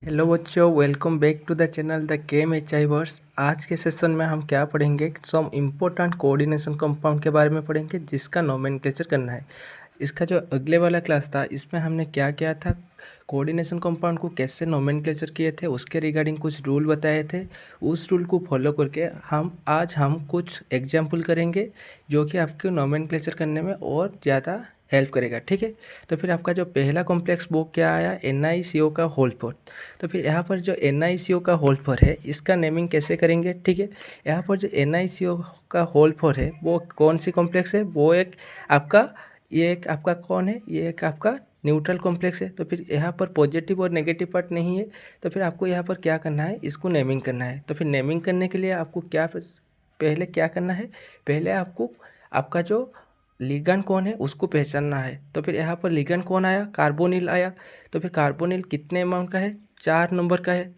Hello बच्चों, welcome back to the channel the KMHI verse. आज के सेशन में हम क्या पढ़ेंगे, सम इम्पोर्टेंट कोऑर्डिनेशन कंपाउंड के बारे में पढ़ेंगे जिसका नोमेनक्लेचर करना है। इसका जो अगले वाला क्लास था इसमें हमने क्या किया था, कोऑर्डिनेशन कंपाउंड को कैसे नोमेनक्लेचर किए थे उसके रिगार्डिंग कुछ रूल बताए थे। उस रूल को फॉलो करके हम कुछ एग्जाम्पल करेंगे जो कि आपको नोमेनक्लेचर करने में और ज़्यादा हेल्प करेगा। ठीक है, तो फिर आपका जो पहला कॉम्प्लेक्स वो क्या आया, NiCO का होल फोर। तो फिर यहाँ पर जो NiCO का होल फोर है इसका नेमिंग कैसे करेंगे। ठीक है, यहाँ पर जो NiCO का होल फोर है वो कौन सी कॉम्प्लेक्स है, वो एक आपका ये एक आपका कौन है, ये एक आपका न्यूट्रल कॉम्प्लेक्स है। तो फिर यहाँ पर पॉजिटिव और नेगेटिव पार्ट नहीं है, तो फिर आपको यहाँ पर क्या करना है, इसको नेमिंग करना है। तो फिर नेमिंग करने के लिए आपको पहले क्या करना है, पहले आपको आपका जो लिगैंड कौन है उसको पहचानना है। तो फिर यहाँ पर लिगैंड कौन आया, कार्बोनिल आया। तो फिर कार्बोनिल कितने अमाउंट का है, 4 नंबर का है।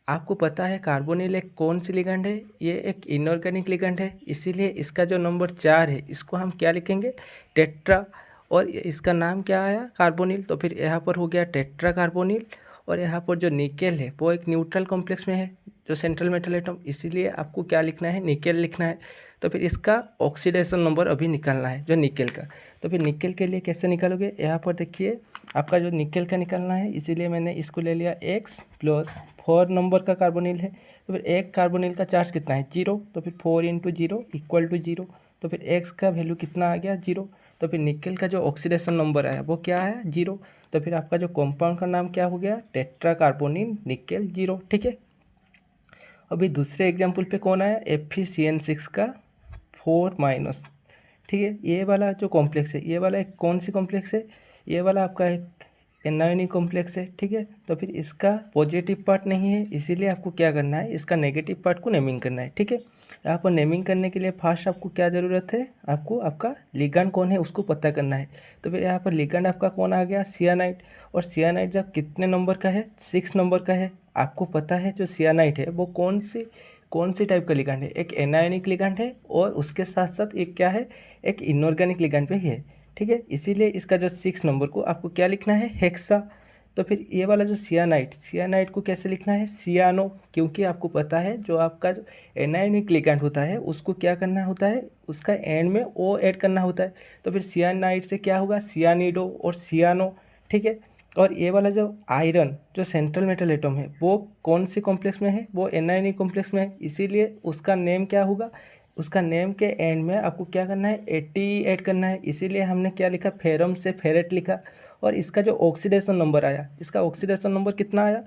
आपको पता है कार्बोनिल एक कौन सी लिगैंड है, ये एक इनऑर्गेनिक लिगैंड है, इसीलिए इसका जो नंबर 4 है इसको हम क्या लिखेंगे, टेट्रा। और इसका नाम क्या आया, कार्बोनिल। तो फिर यहाँ पर हो गया टेट्रा कार्बोनिल। और यहाँ पर जो निकेल है वो एक न्यूट्रल कॉम्प्लेक्स में है, जो सेंट्रल मेटल एटम, इसीलिए आपको क्या लिखना है, निकेल लिखना है। तो फिर इसका ऑक्सीडेशन नंबर अभी निकालना है जो निकेल का। तो फिर निकेल के लिए कैसे निकालोगे, यहाँ पर देखिए आपका जो निकेल का निकालना है, इसीलिए मैंने इसको ले लिया X प्लस 4 नंबर का कार्बोनिल है। तो फिर एक कार्बोनिल का चार्ज कितना है, 0। तो फिर 4 × 0 = 0। तो फिर X का वैल्यू कितना आ गया, 0। तो फिर निकेल का जो ऑक्सीडेशन नंबर आया वो क्या आया, 0। तो फिर आपका जो कंपाउंड का नाम क्या हो गया, टेट्रा कार्बोनिल निकेल 0। ठीक है, अभी दूसरे एग्जाम्पल पे कौन आया, FeCN6 का 4-। ठीक है, ये वाला जो कॉम्प्लेक्स है, ये वाला एक कौन सी कॉम्प्लेक्स है, ये वाला आपका एक एनायोनिक कॉम्प्लेक्स है। ठीक है, तो फिर इसका पॉजिटिव पार्ट नहीं है, इसीलिए आपको क्या करना है, इसका नेगेटिव पार्ट को नेमिंग करना है। ठीक है, यहाँ पर नेमिंग करने के लिए फार्स्ट आपको क्या ज़रूरत है, आपको आपका लिगैंड कौन है उसको पता करना है। तो फिर यहाँ पर लिगैंड आपका कौन आ गया, सियानाइड। और सियानाइड जब कितने नंबर का है, 6 नंबर का है। आपको पता है जो सियानाइड है वो कौन सी टाइप का लिगैंड है, एक एनायोनिक लिगैंड है, और उसके साथ साथ एक क्या है, एक इनऑर्गेनिक लिगैंड पे ही है। ठीक है, इसीलिए इसका जो 6 नंबर को आपको क्या लिखना है, हेक्सा। तो फिर ये वाला जो सियानाइड को कैसे लिखना है, सियानो, क्योंकि आपको पता है जो आपका जो एनायोनिक लिगैंड होता है उसको क्या करना होता है, उसका एंड में ओ ऐड करना होता है। तो फिर सियानाइड से क्या होगा, सियानिडो और सियानो। ठीक है, और ये वाला जो आयरन जो सेंट्रल मेटल एटम है वो कौन सी कॉम्प्लेक्स में है, वो एनायोनिक कॉम्प्लेक्स में है, इसीलिए उसका नेम क्या होगा, उसका नेम के एंड में आपको क्या करना है, 80 ऐड करना है। इसीलिए हमने क्या लिखा, फेरम से फेरेट लिखा। और इसका जो ऑक्सीडेशन नंबर आया, इसका ऑक्सीडेशन नंबर कितना आया,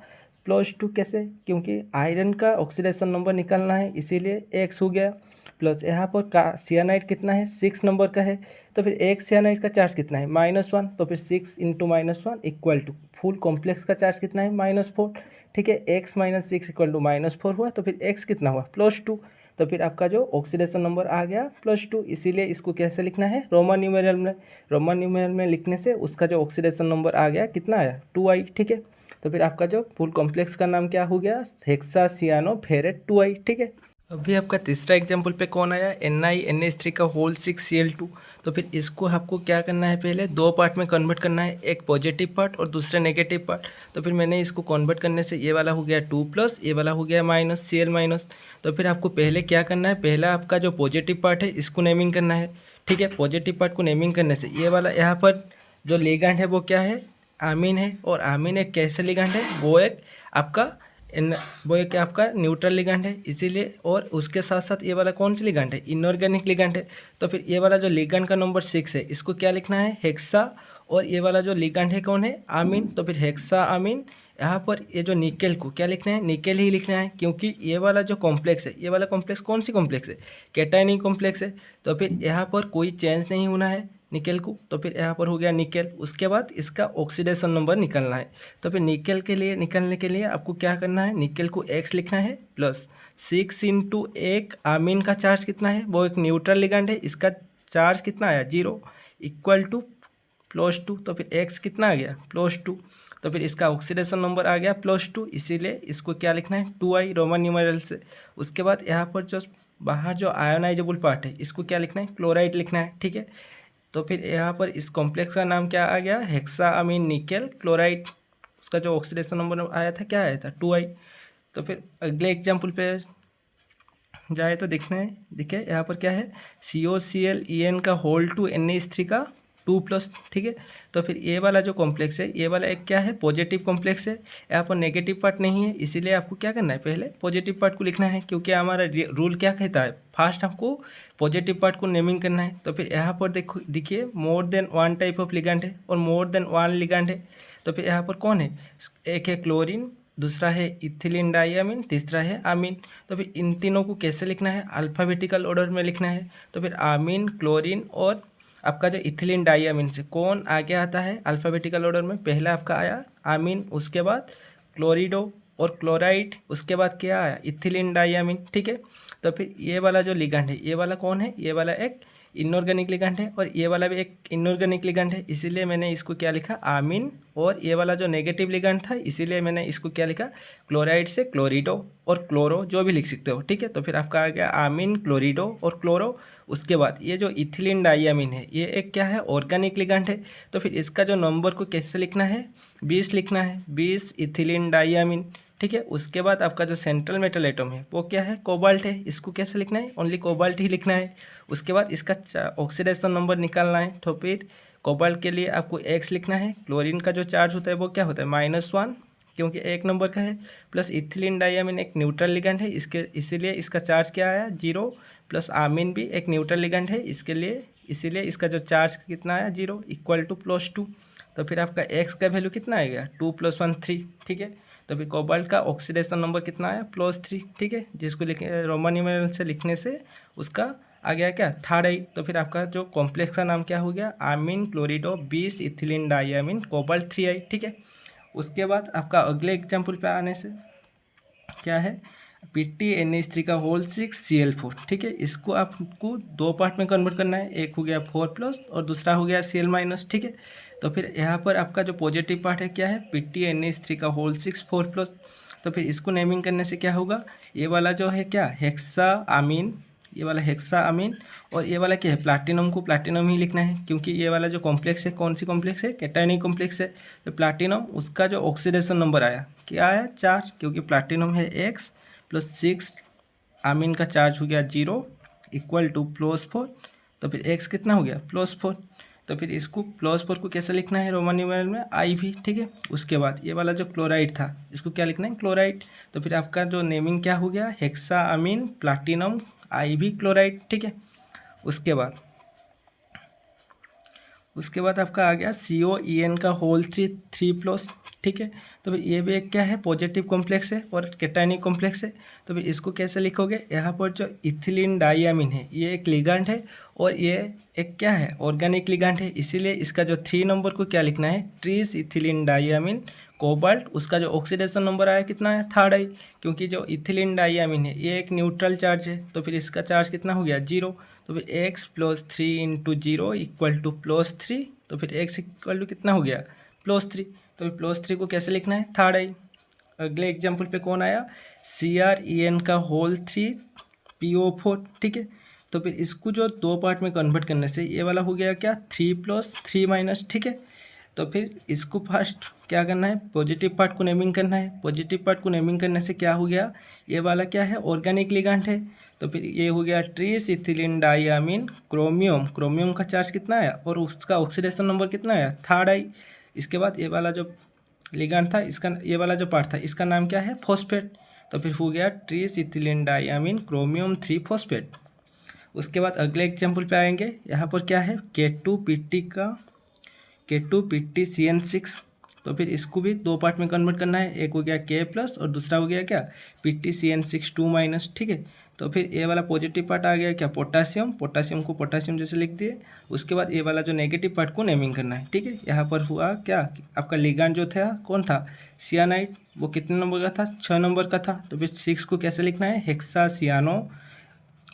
+2। कैसे, क्योंकि आयरन का ऑक्सीडेशन नंबर निकालना है, इसीलिए X हो गया। प्लस यहाँ पर का सियानाइड कितना है, 6 नंबर का है। तो फिर एक सियानाइड का चार्ज कितना है, -1। तो फिर 6 × -1 = फुल कॉम्प्लेक्स का चार्ज कितना है, -4। ठीक है, X - 6 = -4 हुआ। तो फिर X कितना हुआ, +2। तो फिर आपका जो ऑक्सीडेशन नंबर आ गया +2। इसीलिए इसको कैसे लिखना है, रोमन न्यूमेरल में। रोमन न्यूमेरल में लिखने से उसका जो ऑक्सीडेशन नंबर आ गया कितना आया, 2I। ठीक है, तो फिर आपका जो फुल कॉम्प्लेक्स का नाम क्या हो गया, हेक्सासियानोफेरेट 2I। ठीक है, अभी आपका तीसरा एग्जाम्पल पे कौन आया, NiNH3 का होल 6Cl2। तो फिर इसको आपको क्या करना है, पहले 2 पार्ट में कन्वर्ट करना है, एक पॉजिटिव पार्ट और दूसरा नेगेटिव पार्ट। तो फिर मैंने इसको कन्वर्ट करने से ये वाला हो गया 2+, ये वाला हो गया -Cl-। तो फिर आपको पहले क्या करना है, पहला आपका जो पॉजिटिव पार्ट है इसको नेमिंग करना है। ठीक है, पॉजिटिव पार्ट को नेमिंग करने से ये वाला यहाँ पर जो लिगैंड है वो क्या है, आमीन है। और आमीन एक कैसे लिगैंड है, वो एक आपका वो एक आपका न्यूट्रल लिगैंड है, इसीलिए। और उसके साथ साथ ये वाला कौन सी लिगैंड है, इनऑर्गेनिक लिगैंड है। तो फिर ये वाला जो लिगैंड का नंबर 6 है इसको क्या लिखना है, हेक्सा। और ये वाला जो लिगैंड है कौन है, आमीन। तो फिर हेक्सा आमीन। यहाँ पर ये जो निकेल को क्या लिखना है, निकेल ही लिखना है, क्योंकि ये वाला जो कॉम्प्लेक्स है, ये वाला कॉम्प्लेक्स कौन सी कॉम्प्लेक्स है, कैटायनिक कॉम्प्लेक्स है। तो फिर यहाँ पर कोई चेंज नहीं होना है निकेल को। तो फिर यहाँ पर हो गया निकेल। उसके बाद इसका ऑक्सीडेशन नंबर निकालना है। तो फिर निकेल के लिए निकालने के लिए आपको क्या करना है, निकेल को X लिखना है, प्लस 6 × 1 आमीन का चार्ज कितना है, वो एक न्यूट्रल लिगैंड है, इसका चार्ज कितना आया, 0 = +2। तो फिर X कितना आ गया, +2। तो फिर इसका ऑक्सीडेशन नंबर आ गया +2, इसीलिए इसको क्या लिखना है, 2I रोमन न्यूमेरल से। उसके बाद यहाँ पर जो बाहर जो आयोनाइजेबल पार्ट है इसको क्या लिखना है, क्लोराइड लिखना है। ठीक है, तो फिर यहाँ पर इस कॉम्प्लेक्स का नाम क्या आ गया, हेक्सा अमीन निकेल क्लोराइड। उसका जो ऑक्सीडेशन नंबर आया था क्या आया था 2i। तो फिर अगले एग्जाम्पल पे जाए तो दिखे यहाँ पर क्या है COCl का होल टू Na3 का 2+, ठीक है। तो फिर ये वाला जो कॉम्प्लेक्स है, ये वाला एक क्या है पॉजिटिव कॉम्प्लेक्स है, यहाँ पर नेगेटिव पार्ट नहीं है, इसीलिए आपको क्या करना है पहले पॉजिटिव पार्ट को लिखना है, क्योंकि हमारा रूल क्या कहता है फर्स्ट हमको पॉजिटिव पार्ट को नेमिंग करना है। तो फिर यहाँ पर देखिए more than one type of ligand है और मोर देन वन लिगेंड है। तो फिर यहाँ पर कौन है, एक है क्लोरीन, दूसरा है इथिलीन डाइअमीन, तीसरा है आमीन। तो फिर इन तीनों को कैसे लिखना है, अल्फ़ाबेटिकल ऑर्डर में लिखना है। तो फिर आमीन, क्लोरीन और आपका जो इथिलीन डाइअमीन से कौन आगे आता है अल्फ़ाबेटिकल ऑर्डर में, पहला आपका आया आमीन, उसके बाद क्लोरिडो और क्लोराइड, उसके बाद क्या आया इथिलीन डाइअमीन, ठीक है। तो फिर ये वाला जो लिगेंड है, ये वाला कौन है, ये वाला एक इनऑर्गेनिक लिगेंड है और ये वाला भी एक इनऑर्गेनिक लिगेंड है, इसीलिए मैंने इसको क्या लिखा आमीन। और ये वाला जो नेगेटिव लिगेंड था, इसीलिए मैंने इसको क्या लिखा क्लोराइड से क्लोरिडो और क्लोरो, जो भी लिख सकते हो, ठीक है। तो फिर आपका आ गया आमीन, क्लोरिडो और क्लोरो। उसके बाद ये जो इथिलीन डाइअमीन है, ये एक क्या है ऑर्गेनिक लिगेंड है। तो फिर इसका जो नंबर को कैसे लिखना है 20 लिखना है, 20 इथिलीन डाइअमीन, ठीक है। उसके बाद आपका जो सेंट्रल मेटल एटम है वो क्या है कोबाल्ट है, इसको कैसे लिखना है ओनली कोबाल्ट ही लिखना है। उसके बाद इसका ऑक्सीडेशन नंबर निकालना है। तो फिर कोबाल्ट के लिए आपको X लिखना है, क्लोरीन का जो चार्ज होता है वो क्या होता है -1 क्योंकि एक नंबर का है, प्लस इथिलीन डाइअमीन एक न्यूट्रल लिगेंड है, इसके इसीलिए इसका चार्ज क्या आया 0, प्लस आमीन भी एक न्यूट्रल लिगेंड है, इसके लिए इसीलिए इसका जो चार्ज कितना आया 0 इक्वल टू +2। तो फिर आपका X का वैल्यू कितना आएगा 2 + 1 3, ठीक है। तो फिर कोबाल्ट का ऑक्सीडेशन नंबर कितना आया +3, ठीक है, जिसको रोमन न्यूमेरल से लिखने से उसका आ गया क्या 3rd। तो फिर आपका जो कॉम्प्लेक्स का नाम क्या हो गया आमीन क्लोरिडो 20 इथिलीन डाइअमीन कोबाल्ट 3i, ठीक है। उसके बाद आपका अगले एग्जाम्पल पे आने से क्या है PtNH3 का होल 6 Cl4, ठीक है। इसको आपको दो पार्ट में कन्वर्ट करना है, एक हो गया 4+ और दूसरा हो गया Cl-, ठीक है। तो फिर यहाँ पर आपका जो पॉजिटिव पार्ट है क्या है PtNH3 का होल 6 4+। तो फिर इसको नेमिंग करने से क्या होगा, ये वाला जो है क्या हेक्सा अमीन, ये वाला हेक्सा अमीन, और ये वाला क्या है प्लाटिनम को प्लाटिनम ही लिखना है, क्योंकि ये वाला जो कॉम्प्लेक्स है कौन सी कॉम्प्लेक्स है कैटायनिक कॉम्प्लेक्स है। तो प्लाटिनम उसका जो ऑक्सीडेशन नंबर आया क्या आया 4, क्योंकि प्लाटिनम है X + 6 आमीन का चार्ज हो गया 0 इक्वल टू +4। तो फिर X कितना हो गया +4। तो फिर इसको +4 को कैसे लिखना है रोमन न्यूमेरल में IV, ठीक है। उसके बाद ये वाला जो क्लोराइड था इसको क्या लिखना है क्लोराइड। तो फिर आपका जो नेमिंग क्या हो गया हेक्सा अमीन प्लाटिनम IV क्लोराइड, ठीक है। उसके बाद आपका आ गया COEN का होल 3+, ठीक है। तो फिर ये भी एक क्या है पॉजिटिव कॉम्प्लेक्स है और कैटायनिक कॉम्प्लेक्स है। तो फिर इसको कैसे लिखोगे, यहाँ पर जो इथिलीन डाइअमीन है ये एक लिगेंड है और ये एक क्या है ऑर्गेनिक लिगेंड है, इसीलिए इसका जो 3 नंबर को क्या लिखना है ट्रीस इथिलीन डाइअमीन कोबाल्ट। उसका जो ऑक्सीडेशन नंबर आया कितना है 3rd, क्योंकि जो इथिलीन डाइअमीन है ये एक न्यूट्रल चार्ज है, तो फिर इसका चार्ज कितना हो गया 0। तो फिर X + 3 × 0 इक्वल टू +3। तो फिर X इक्वल टू कितना हो गया +3। तो फिर +3 को कैसे लिखना है 3rd। अगले एग्जाम्पल पे कौन आया CrEn का होल 3 PO4, ठीक है। तो फिर इसको जो दो पार्ट में कन्वर्ट करने से ये वाला हो गया क्या 3 + 3-, ठीक है। तो फिर इसको फर्स्ट क्या करना है पॉजिटिव पार्ट को नेमिंग करना है, पॉजिटिव पार्ट को नेमिंग करने से क्या हो गया ये वाला क्या है ऑर्गेनिक लिगेंड है। तो फिर ये हो गया ट्रीस इथिलीन डाइअमीन क्रोमियम, क्रोमियम का चार्ज कितना आया और उसका ऑक्सीडेशन नंबर कितना आया 3rd। इसके बाद ये वाला जो लिगेंड था इसका ये वाला जो पार्ट था इसका नाम क्या है फॉस्फेट। तो फिर हो गया ट्रीस इथिलीन डाइअमीन क्रोमियम 3 फॉस्फेट। उसके बाद अगले एग्जाम्पल पे आएंगे, यहाँ पर क्या है K2PtCN6। तो फिर इसको भी दो पार्ट में कन्वर्ट करना है, एक हो गया K+ और दूसरा हो गया क्या PtCN6 2-, ठीक है। तो फिर ये वाला पॉजिटिव पार्ट आ गया क्या पोटासियम, पोटासियम को पोटासियम जैसे लिख दिए। उसके बाद ये वाला जो नेगेटिव पार्ट को नेमिंग करना है, ठीक है। यहाँ पर हुआ क्या आपका लिगेंड जो था कौन था सियानाइड, वो कितने नंबर का था 6 नंबर का था। तो फिर 6 को कैसे लिखना है हेक्सा सियानो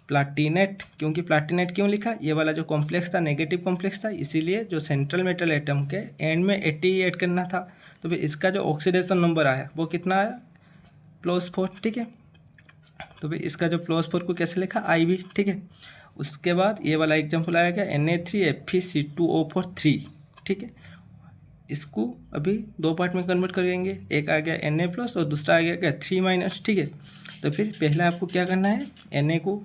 प्लाटिनेट, क्योंकि प्लाटिनेट क्यों लिखा ये वाला जो कॉम्प्लेक्स था नेगेटिव कॉम्प्लेक्स था, इसीलिए जो सेंट्रल मेटल एटम के एंड में 80 ऐड करना था। तो फिर इसका जो ऑक्सीडेशन नंबर आया वो कितना आया +4, ठीक है। तो फिर इसका जो +4 को कैसे लिखा IV, ठीक है। उसके बाद ये वाला एग्जाम्पल आया क्या Na3FeC2O4 3, ठीक है। इसको अभी दो पार्ट में कन्वर्ट करेंगे, एक आ गया Na+ और दूसरा आ गया क्या 3-, ठीक है। तो फिर पहले आपको क्या करना है, Na को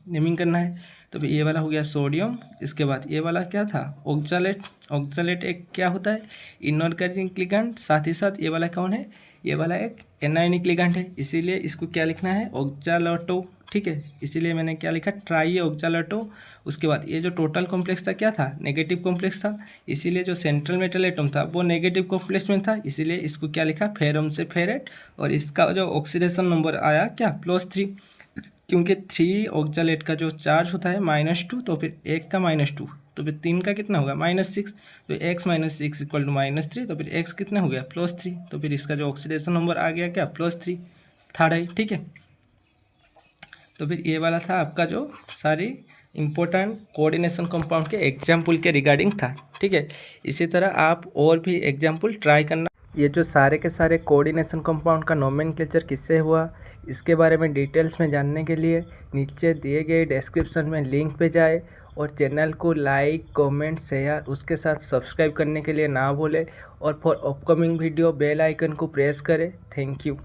नेमिंग करना है। तो फिर ये वाला हो गया सोडियम, इसके बाद ये वाला क्या था ऑक्जालेट। ऑक्जालेट एक क्या होता है, इनऑर्गेनिक लिगैंड, साथ ही साथ ये वाला कौन है, ये वाला एक एनायनिक लिगैंड है, इसीलिए इसको क्या लिखना है ऑक्जालेटो, ठीक है। इसीलिए मैंने क्या लिखा ट्राई ऑक्जालेटो। उसके बाद ये जो टोटल कॉम्प्लेक्स था क्या था, नेगेटिव कॉम्प्लेक्स था, इसीलिए जो सेंट्रल मेटल एटम था वो नेगेटिव कॉम्प्लेक्स में था, इसीलिए इसको क्या लिखा फेरम से फेरेट। और इसका जो ऑक्सीडेशन नंबर आया क्या +3, क्योंकि 3 ऑक्जालेट का जो चार्ज होता है -2, तो फिर एक का -2, तो फिर 3 का कितना होगा -6, तो x - 6 = -3, तो फिर x कितना हो गया +3, तो फिर इसका जो ऑक्सीडेशन नंबर आ गया क्या +3, थर्ड है, ठीक है। तो फिर ये वाला था आपका जो सारी इम्पोर्टेंट कोऑर्डिनेशन कंपाउंड के एग्जाम्पल के रिगार्डिंग था, ठीक है। इसी तरह आप और भी एग्जाम्पल ट्राई करना। ये जो सारे के सारे कोऑर्डिनेशन कंपाउंड का नोमेनक्लेचर किससे हुआ, इसके बारे में डिटेल्स में जानने के लिए नीचे दिए गए डिस्क्रिप्शन में लिंक पे जाए और चैनल को लाइक कमेंट शेयर उसके साथ सब्सक्राइब करने के लिए ना भूलें और for upcoming video bell icon को प्रेस करें। Thank you.